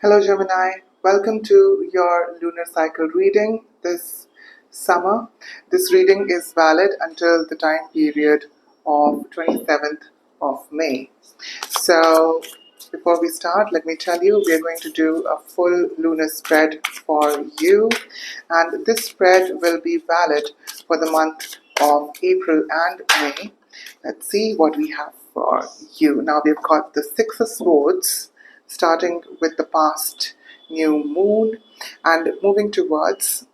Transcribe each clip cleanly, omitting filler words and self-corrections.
Hello Gemini, welcome to your lunar cycle reading this summer. This reading is valid until the time period of 27th of May. So before we start, let me tell you we are going to do a full lunar spread for you, and this spread will be valid for the month of April and May. Let's see what we have for you. Now we've got the Six of Swords, starting with the past new moon and moving towards.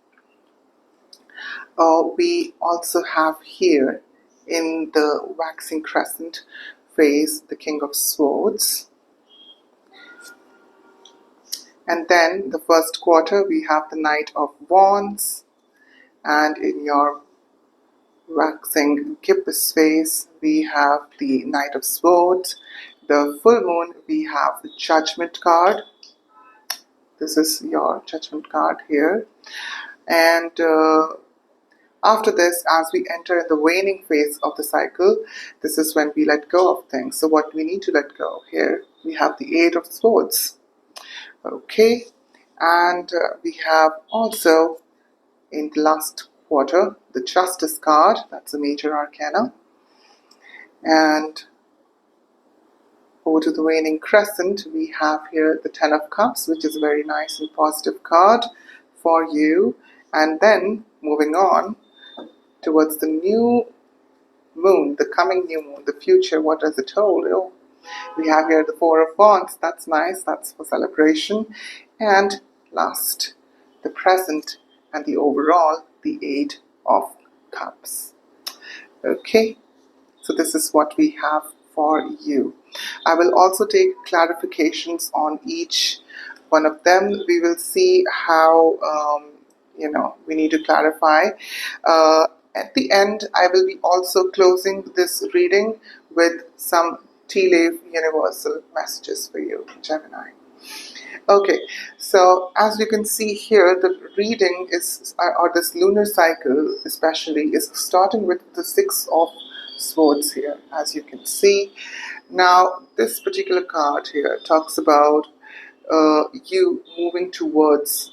We also have here in the waxing crescent phase the King of Swords. And then the first quarter we have the Knight of Wands, and in your waxing gibbous phase we have the Knight of Swords. The full moon we have the Judgment card. This is your Judgment card here. And after this, as we enter the waning phase of the cycle, this is when we let go of things. So what we need to let go here, we have the Eight of Swords. Okay, and we have also in the last quarter the Justice card. That's a major arcana. And over to the waning crescent, we have here the Ten of Cups, which is a very nice and positive card for you. And then moving on towards the new moon, the coming new moon, the future, what does it hold? Oh, we have here the Four of Wands. That's nice, that's for celebration. And last, the present and the overall, the Eight of Cups. Okay, so this is what we have for you. I will also take clarifications on each one of them. We will see how we need to clarify. At the end, I will be also closing this reading with some tea leaf universal messages for you, Gemini. Okay, so as you can see here, the reading is, or this lunar cycle especially, is starting with the Six of Swords here, as you can see. Now, this particular card here talks about you moving towards,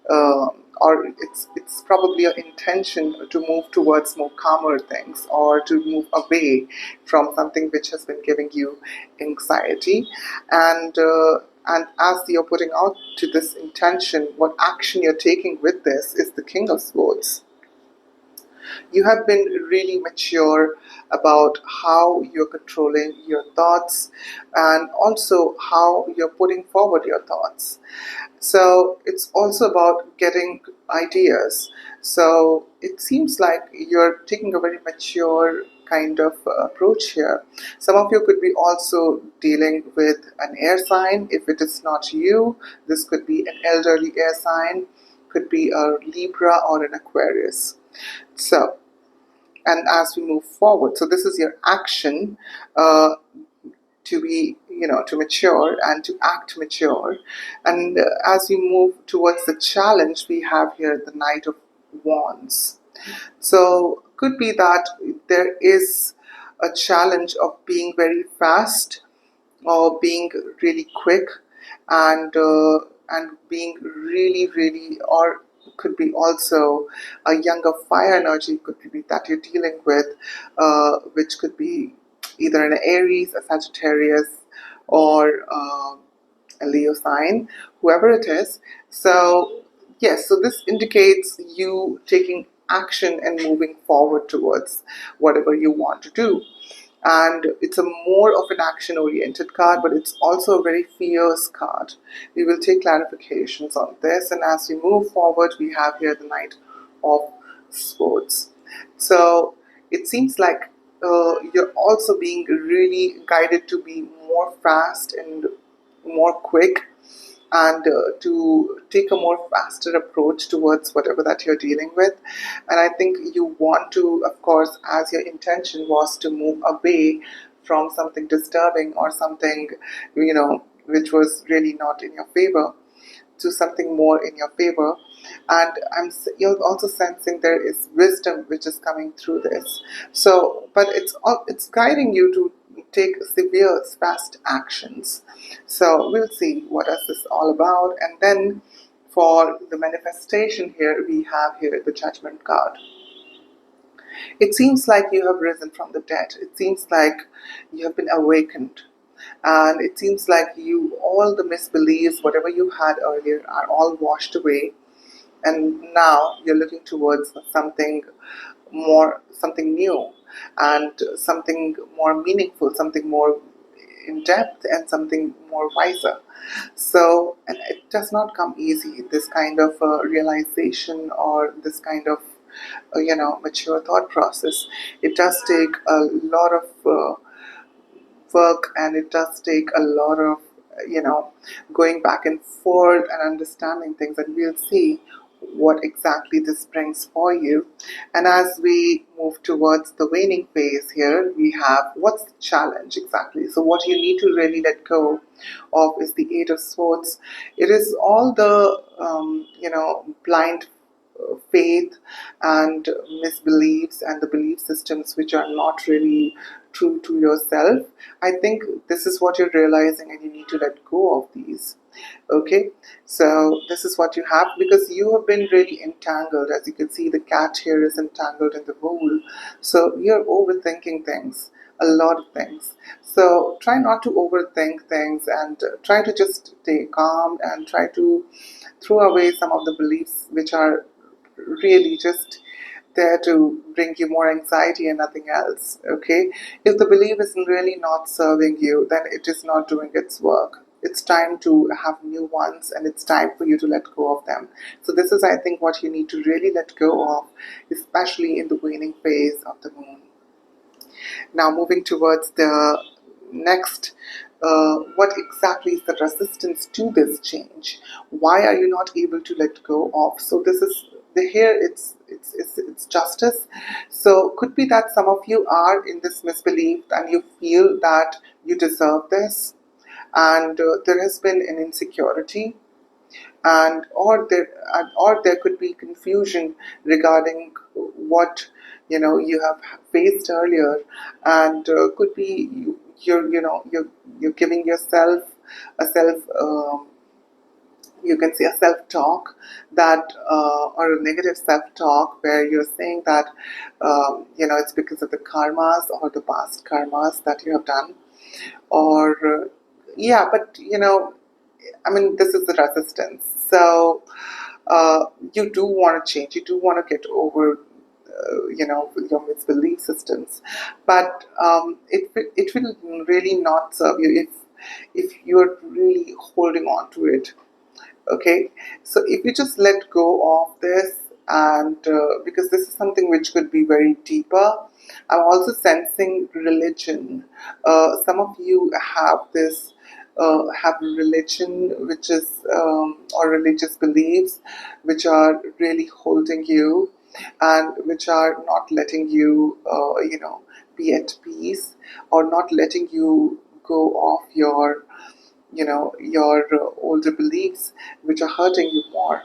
or it's probably your intention to move towards more calmer things, or to move away from something which has been giving you anxiety. And as you're putting out to this intention, what action you're taking with this is the King of Swords. You have been really mature about how you're controlling your thoughts and also how you're putting forward your thoughts. So it's also about getting ideas. So it seems like you're taking a very mature kind of approach here. Some of you could be also dealing with an air sign. If it is not you, this could be an elderly air sign, could be a Libra or an Aquarius. So, and as we move forward, so this is your action to be, to mature and to act mature. And as we move towards the challenge, we have here the Knight of Wands. So, could be that there is a challenge of being very fast or being really quick, and being really, or could be also a younger fire energy could be that you're dealing with, which could be either an Aries, a Sagittarius, or a Leo sign, whoever it is. So yes, so this indicates you taking action and moving forward towards whatever you want to do. And it's a more of an action oriented card, but it's also a very fierce card. We will take clarifications on this, and as we move forward, we have here the Knight of Swords. So it seems like you're also being really guided to be more fast and more quick, and to take a more faster approach towards whatever that you're dealing with. And I think you want to, of course, as your intention was to move away from something disturbing or something, which was really not in your favor, to something more in your favor. And you're also sensing there is wisdom which is coming through this. So, but it's guiding you to take severe, fast actions. So we'll see what is this all about. And then for the manifestation here, we have here the Judgment card. It seems like you have risen from the dead. It seems like you have been awakened. And it seems like all the misbeliefs, whatever you had earlier, are all washed away. And now you're looking towards something more, something new, and something more meaningful, something more in depth, and something more wiser. So, and it does not come easy, this kind of realization, or this kind of mature thought process. It does take a lot of work, and it does take a lot of going back and forth and understanding things, and we'll see what exactly this brings for you. And as we move towards the waning phase here, we have what's the challenge exactly. So what you need to really let go of is the Eight of Swords. It is all the blind faith and misbeliefs and the belief systems which are not really true to yourself. I think this is what you're realizing, and you need to let go of these. Okay, so this is what you have, because you have been really entangled. As you can see, the cat here is entangled in the wool. So you're overthinking things, a lot of things. So try not to overthink things, and try to just stay calm, and try to throw away some of the beliefs which are really just there to bring you more anxiety and nothing else. Okay, if the belief is really not serving you, then it is not doing its work. It's time to have new ones, and it's time for you to let go of them. So this is, I think, what you need to really let go of, especially in the waning phase of the moon. Now, moving towards the next, what exactly is the resistance to this change? Why are you not able to let go of? So this is the here. It's justice. So could be that some of you are in this misbelief, and you feel that you deserve this, and there has been an insecurity, and or there could be confusion regarding what you have faced earlier, and could be you're giving yourself a self you can say a self-talk that or a negative self-talk, where you're saying that it's because of the karmas or the past karmas that you have done, or yeah, but I mean, this is the resistance. So you do want to change. You do want to get over, your misbelief systems, but it will really not serve you if you're really holding on to it. Okay, so if you just let go of this, and because this is something which could be very deeper. I'm also sensing religion. Some of you have religion which is or religious beliefs which are really holding you, and which are not letting you be at peace, or not letting you go off your older beliefs, which are hurting you more.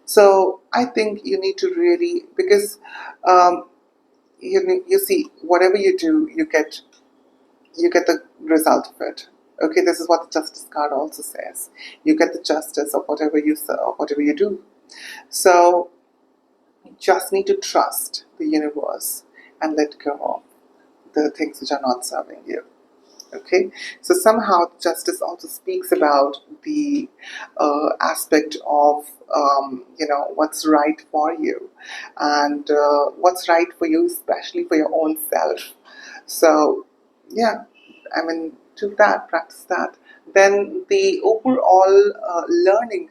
So I think you need to really, because you see, whatever you do, you get the result of it. Okay, this is what the justice card also says. You get the justice of whatever you serve, whatever you do. So you just need to trust the universe and let go of the things which are not serving you. Okay, so somehow justice also speaks about the aspect of what's right for you, and what's right for you, especially for your own self. So yeah, I mean, do that, practice that. Then the overall learning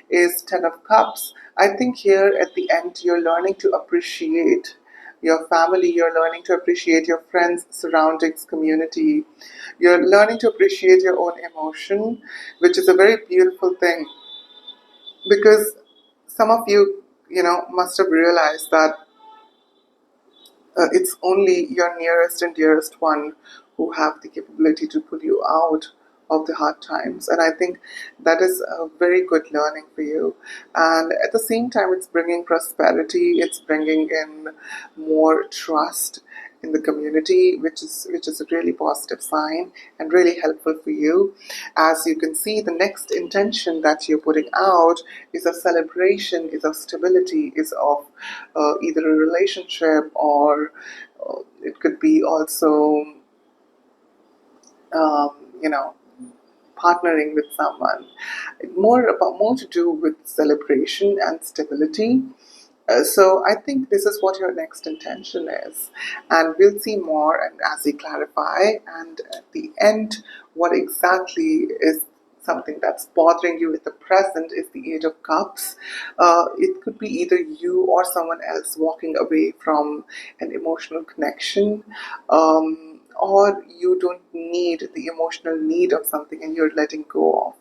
is Ten of Cups. I think here at the end you're learning to appreciate your family, you're learning to appreciate your friends, surroundings, community. You're learning to appreciate your own emotion, which is a very beautiful thing, because some of you, must have realized that it's only your nearest and dearest one who have the capability to pull you out of the hard times. And I think that is a very good learning for you. And at the same time, it's bringing prosperity, it's bringing in more trust, in the community, which is a really positive sign and really helpful for you. As you can see, the next intention that you're putting out is a celebration, is of stability, is of either a relationship, or it could be also um, you know partnering with someone. More to do with celebration and stability. So I think this is what your next intention is, and we'll see more and as we clarify. And at the end, what exactly is something that's bothering you at the present is the Eight of Cups. It could be either you or someone else walking away from an emotional connection, or you don't need the emotional need of something and you're letting go of,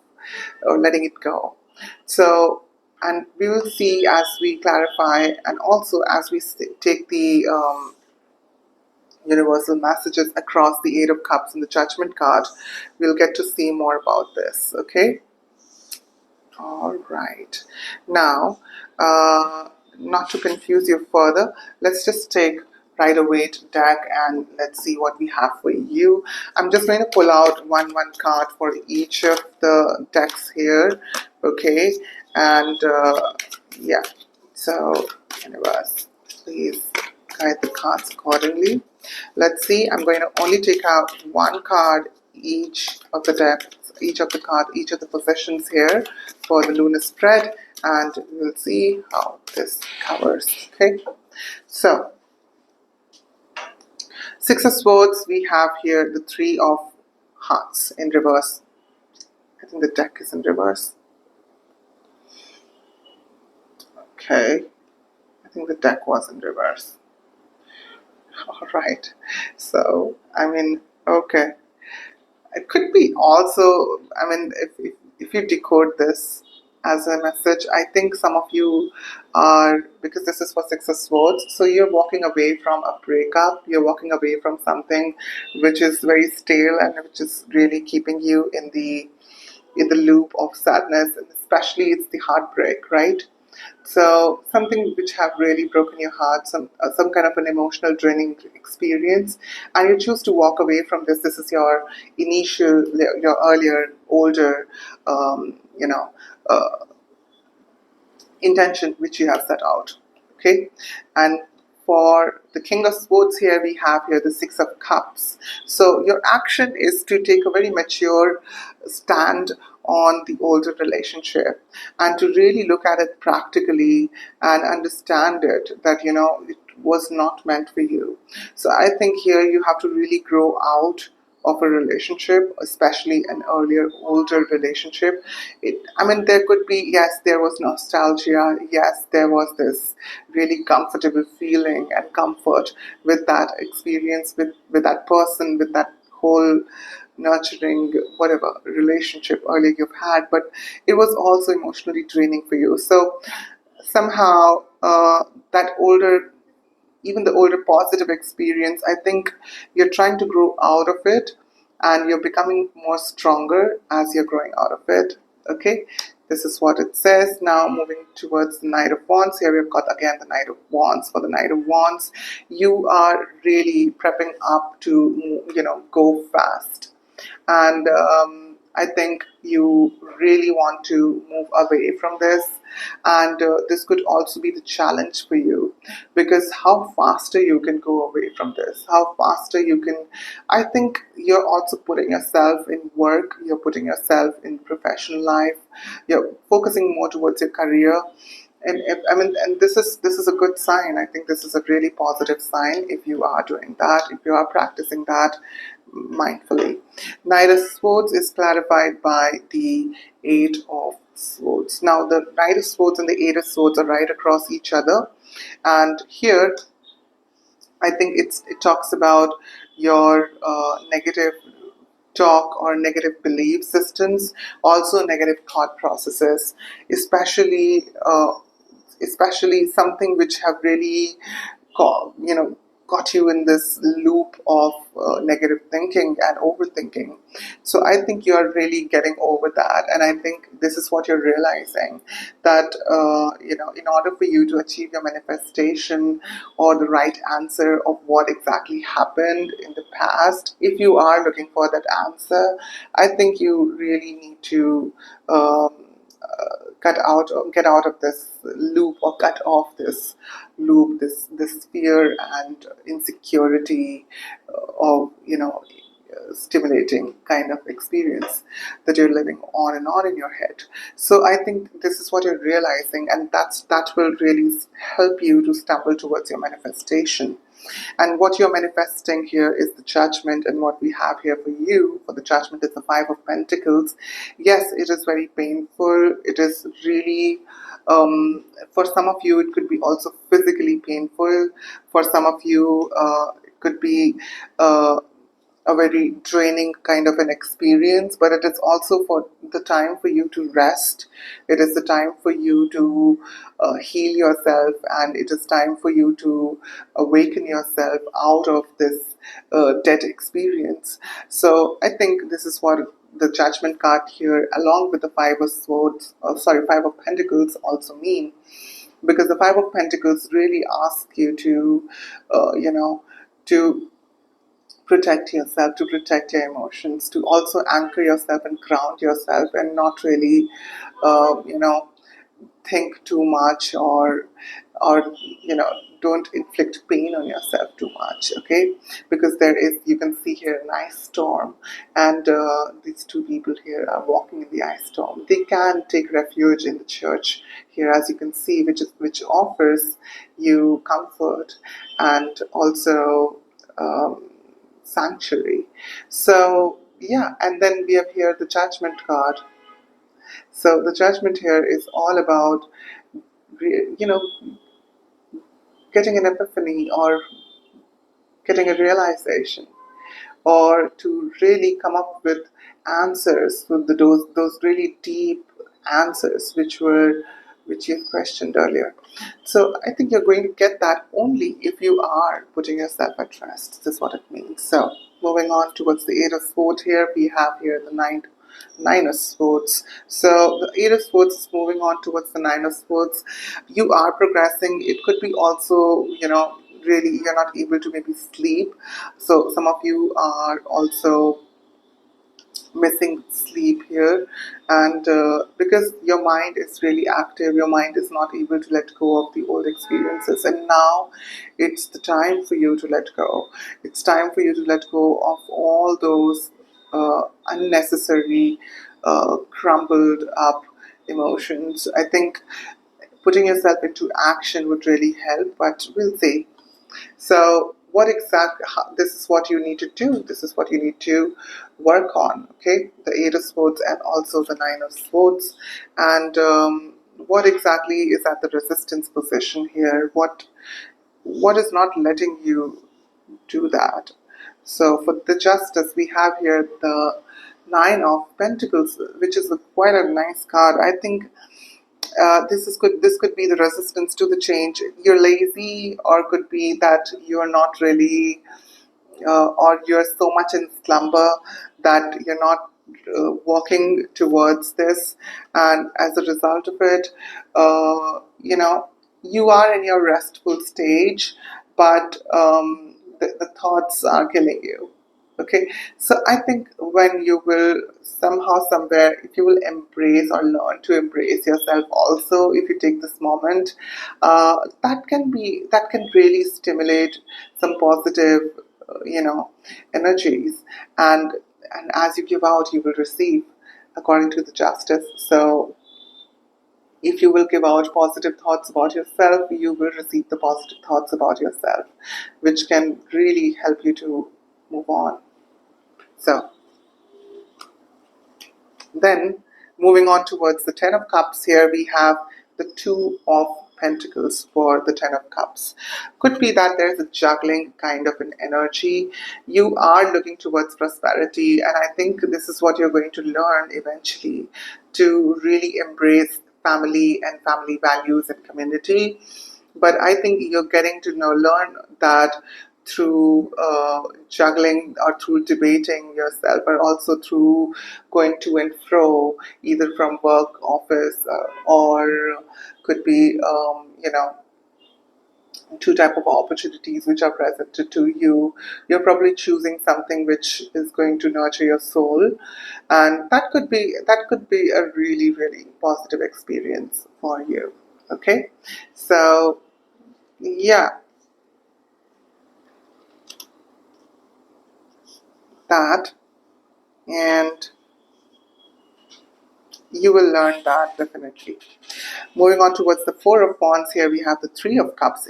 or letting it go. So, and we will see as we clarify, and also as we take the universal messages across the Eight of Cups and the Judgment card, we'll get to see more about this. Okay. All right. Now, not to confuse you further, let's just take Rider-Waite deck and let's see what we have for you. I'm just going to pull out one card for each of the decks here. Okay. And yeah. So, universe, please guide the cards accordingly. Let's see. I'm going to only take out one card each of the decks, each of the possessions here for the lunar spread, and we'll see how this covers. Okay. So, Six of Swords. We have here the Three of Hearts in reverse. I think the deck is in reverse. Okay. I think the deck was in reverse. All right. So, I mean, okay. It could be also, I mean, if you decode this as a message, I think some of you are, because this is for Six of Swords, so you're walking away from a breakup, you're walking away from something which is very stale and which is really keeping you in the loop of sadness, and especially it's the heartbreak, right? So something which have really broken your heart, some kind of an emotional draining experience, and you choose to walk away from this. This is your your earlier, older, you know, uh, intention which you have set out. Okay. And for the King of Swords here, we have here the Six of Cups. So your action is to take a very mature stand on the older relationship and to really look at it practically and understand it, that it was not meant for you. So I think here you have to really grow out of a relationship, especially an earlier, older relationship. I mean, there could be, yes, there was nostalgia, yes, there was this really comfortable feeling and comfort with that experience, with that person, with that whole nurturing, whatever relationship earlier you've had, but it was also emotionally draining for you. So somehow, that older, even the older positive experience, I think you're trying to grow out of it and you're becoming more stronger as you're growing out of it. Okay, this is what it says. Now moving towards the Knight of Wands. Here we've got again the Knight of Wands. For the Knight of Wands, you are really prepping up to go fast, and I think you really want to move away from this, and this could also be the challenge for you, because how faster you can go away from this, how faster you can, I think you're also putting yourself in work, you're putting yourself in professional life, you're focusing more towards your career. And I mean, and this is a good sign. I think this is a really positive sign if you are doing that, if you are practicing that mindfully. Knight of Swords is clarified by the Eight of Swords. Now, the Knight of Swords and the Eight of Swords are right across each other, and here I think it talks about your negative talk or negative belief systems, also negative thought processes, especially especially something which have really, got you in this loop of negative thinking and overthinking. So I think you're really getting over that, and I think this is what you're realizing, that in order for you to achieve your manifestation or the right answer of what exactly happened in the past, if you are looking for that answer, I think you really need to um, get out of this loop, or cut off this loop, this fear and insecurity of stimulating kind of experience that you're living on and on in your head. So I think this is what you're realizing, and that will really help you to stumble towards your manifestation. And what you're manifesting here is the judgment, and what we have here for you for the judgment is the Five of Pentacles. Yes, it is very painful. It is really, for some of you, it could be also physically painful. For some of you, it could be uh, a very draining kind of an experience, but it is also for the time for you to rest. It is the time for you to heal yourself, and it is time for you to awaken yourself out of this dead experience. So I think this is what the Judgment card here, along with the Five of Swords, Five of Pentacles, also mean, because the Five of Pentacles really ask you to, to protect yourself, to protect your emotions, to also anchor yourself and ground yourself, and not really, think too much, or don't inflict pain on yourself too much. Okay, because there is, you can see here, an ice storm, and these two people here are walking in the ice storm. They can take refuge in the church here, as you can see, which offers you comfort and also sanctuary. So yeah, and then we have here the Judgment card. So the Judgment here is all about you know getting an epiphany, or getting a realization, or to really come up with answers, with those really deep answers which you've questioned earlier. So I think you're going to get that only if you are putting yourself at rest. This is what it means. So moving on towards the Eight of Swords here, we have here the Nine of Swords. So the Eight of Swords is moving on towards the Nine of Swords. You are progressing. It could be also, really you're not able to maybe sleep. So some of you are also missing sleep here, and because your mind is really active, your mind is not able to let go of the old experiences, and now it's the time for you to let go. It's time for you to let go of all those unnecessary crumbled up emotions. I think putting yourself into action would really help, but we'll see. So what exactly, this is what you need to do. This is what you need to work on. Okay, the Eight of Swords and also the Nine of Swords. And what exactly is at the resistance position here? What is not letting you do that? So for the Justice, we have here the Nine of Pentacles, which is quite a nice card. I think this could be the resistance to the change. You're lazy, or could be that you're not really, or you're so much in slumber that you're not walking towards this, and as a result of it, you are in your restful stage, but the thoughts are killing you. Okay, so I think when you will somehow, somewhere, if you will embrace or learn to embrace yourself, also, if you take this moment, that can really stimulate some positive, energies, and as you give out, you will receive, according to the Justice. So if you will give out positive thoughts about yourself, you will receive the positive thoughts about yourself, which can really help you to move on. So then, moving on towards the Ten of Cups, here we have the Two of Pentacles for the Ten of Cups. Could be that there's a juggling kind of an energy. You are looking towards prosperity, and I think this is what you're going to learn eventually, to really embrace family and family values and community. But I think you're getting to learn that through juggling or through debating yourself, but also through going to and fro, either from work, office, or could be, two type of opportunities which are presented to you. You're probably choosing something which is going to nurture your soul, and that could be a really really positive experience for you. Okay, so yeah, that, and you will learn that definitely. Moving on towards the Four of Wands, here we have the Three of Cups.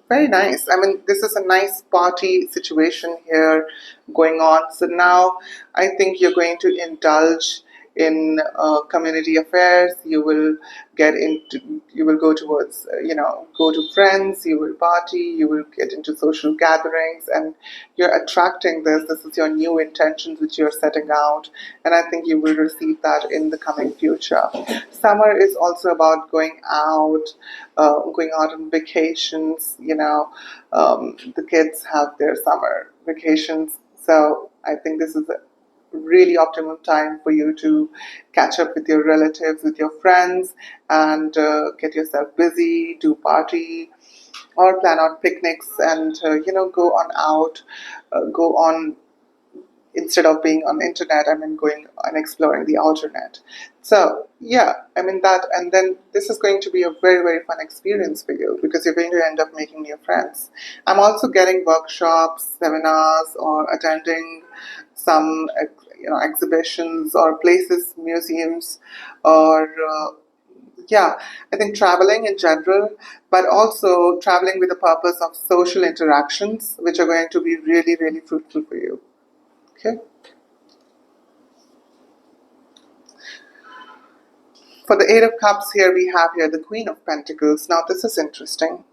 Very nice. I mean, this is a nice party situation here going on. So now I think you're going to indulge in community affairs. You will go towards, go to friends, you will party, you will get into social gatherings, and you're attracting this. This is your new intentions which you're setting out, and I think you will receive that in the coming future. Summer is also about going out on vacations. The kids have their summer vacations, so I think this is a really optimum time for you to catch up with your relatives, with your friends, and get yourself busy, do party, or plan out picnics, and go on, instead of being on the internet, I mean going and exploring the outer net. So yeah, I mean that, and then this is going to be a very very fun experience for you because you're going to end up making new friends. I'm also getting workshops, seminars, or attending some exhibitions or places, museums, or yeah, I think traveling in general, but also traveling with the purpose of social interactions, which are going to be really really fruitful for you. Okay. For the Eight of Cups, here we have here the Queen of Pentacles. Now this is interesting.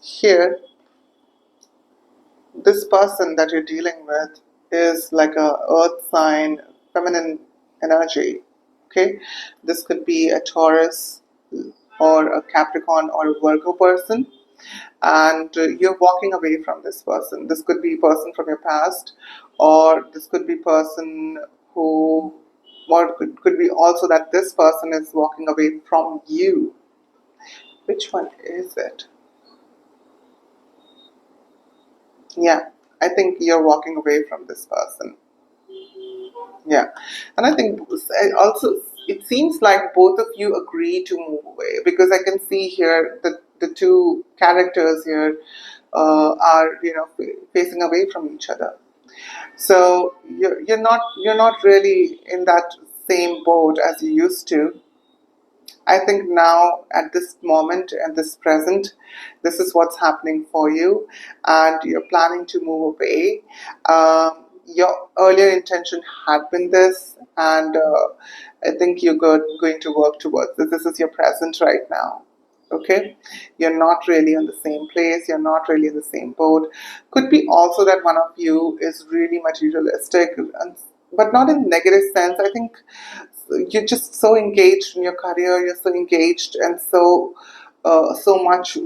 Here, this person that you're dealing with is like a earth sign, feminine energy. Okay, this could be a Taurus or a Capricorn or a Virgo person, and you're walking away from this person. This could be a person from your past, or this could be person who, or could be also that this person is walking away from you. Which one is it? Yeah, I think you're walking away from this person. Yeah, and I think also it seems like both of you agree to move away, because I can see here that the two characters here are facing away from each other. So you're not really in that same boat as you used to. I think now, at this moment, at this present, this is what's happening for you, and you're planning to move away. Your earlier intention had been this, and I think you're going to work towards this. This is your present right now. Okay, you're not really in the same place, you're not really in the same boat. Could be also that one of you is really materialistic, but not in negative sense. I think you're just so engaged in your career, you're so engaged and so much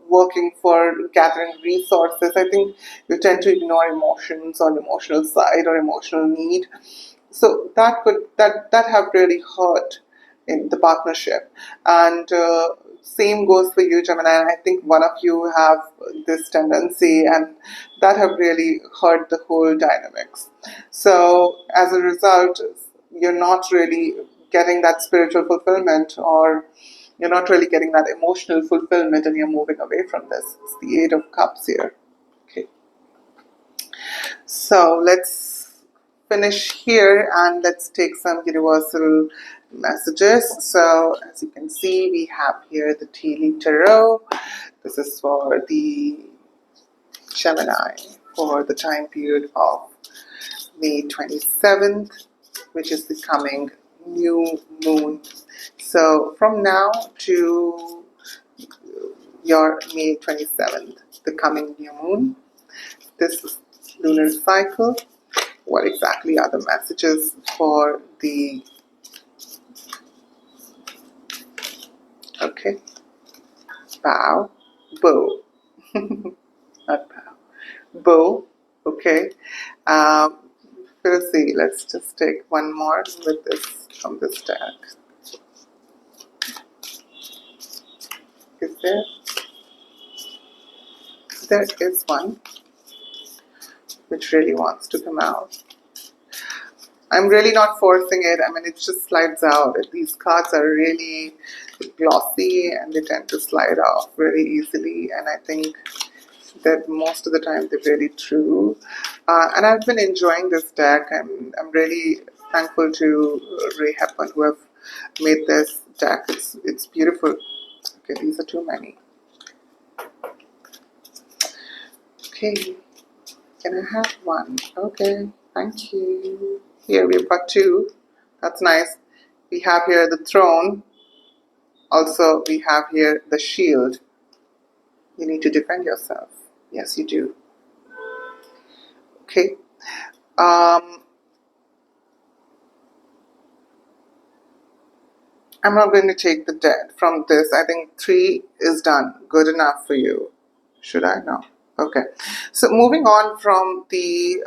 working for gathering resources. I think you tend to ignore emotions on emotional side or emotional need. So that have really hurt in the partnership, and same goes for you, Gemini. I think one of you have this tendency, and that have really hurt the whole dynamics. So as a result, you're not really getting that spiritual fulfillment, or you're not really getting that emotional fulfillment, and you're moving away from this. It's the Eight of Cups here. Okay. So let's finish here and let's take some universal messages. So as you can see, we have here the Tea Leaf Tarot. This is for the Gemini for the time period of May 27th, which is the coming new moon. So from now to your May 27th, the coming new moon, this lunar cycle, what exactly are the messages for the, okay, bow, bow, not bow, bow. Okay. Um, we'll see. Let's just take one more with this from this deck. Is there? There is one which really wants to come out. I'm really not forcing it. I mean, it just slides out. These cards are really glossy and they tend to slide off very easily. And I think that most of the time they're really true. And I've been enjoying this deck. I'm really thankful to Ray Hepburn who have made this deck. It's beautiful. Okay, these are too many. Okay, can I have one? Okay, thank you. Here we've got two. That's nice. We have here the throne. Also, we have here the shield. You need to defend yourself. Yes, you do. Okay. I'm not going to take the dead from this. I think 3 is done. Good enough for you. Should I? No. Okay. So moving on from the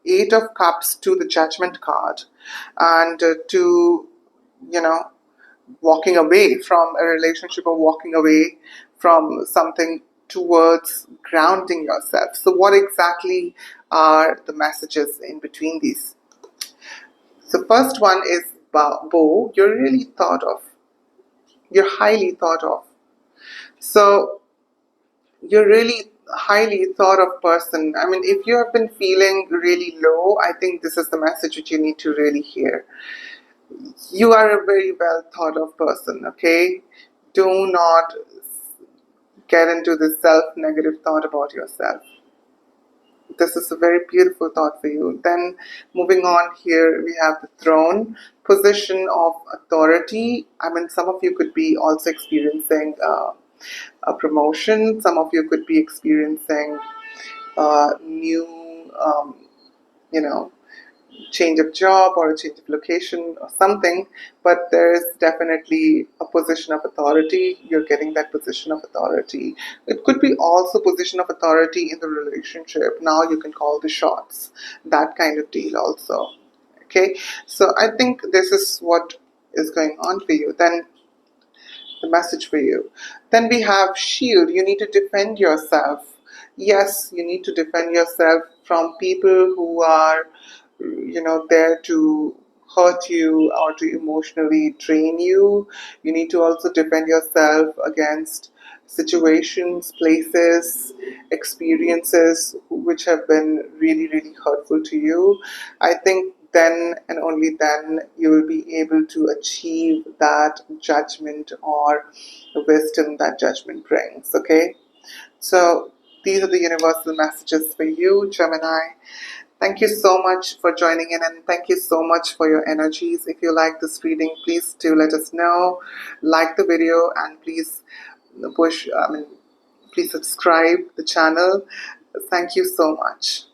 8 of Cups to the Judgment card and to, you know, walking away from a relationship or walking away from something towards grounding yourself. So what exactly are the messages in between these? So first one is Bo. You're really thought of. You're highly thought of. So you're really highly thought of person. I mean, if you have been feeling really low, I think this is the message that you need to really hear. You are a very well thought of person, okay? Do not get into this self-negative thought about yourself. This is a very beautiful thought for you. Then moving on here, we have the throne, position of authority. I mean, some of you could be also experiencing a promotion. Some of you could be experiencing new, you know, change of job or a change of location or something, but there is definitely a position of authority. You're getting that position of authority. It could be also position of authority in the relationship. Now you can call the shots, that kind of deal also. Okay, so I think this is what is going on for you. Then the message for you. Then we have shield. You need to defend yourself. Yes, you need to defend yourself from people who are, there to hurt you or to emotionally drain you. You need to also defend yourself against situations, places, experiences which have been really, really hurtful to you. I think then and only then you will be able to achieve that judgment or wisdom that judgment brings. Okay, so these are the universal messages for you, Gemini. Thank you so much for joining in and thank you so much for your energies. If you like this reading, please do let us know. Like the video and please please subscribe the channel. Thank you so much.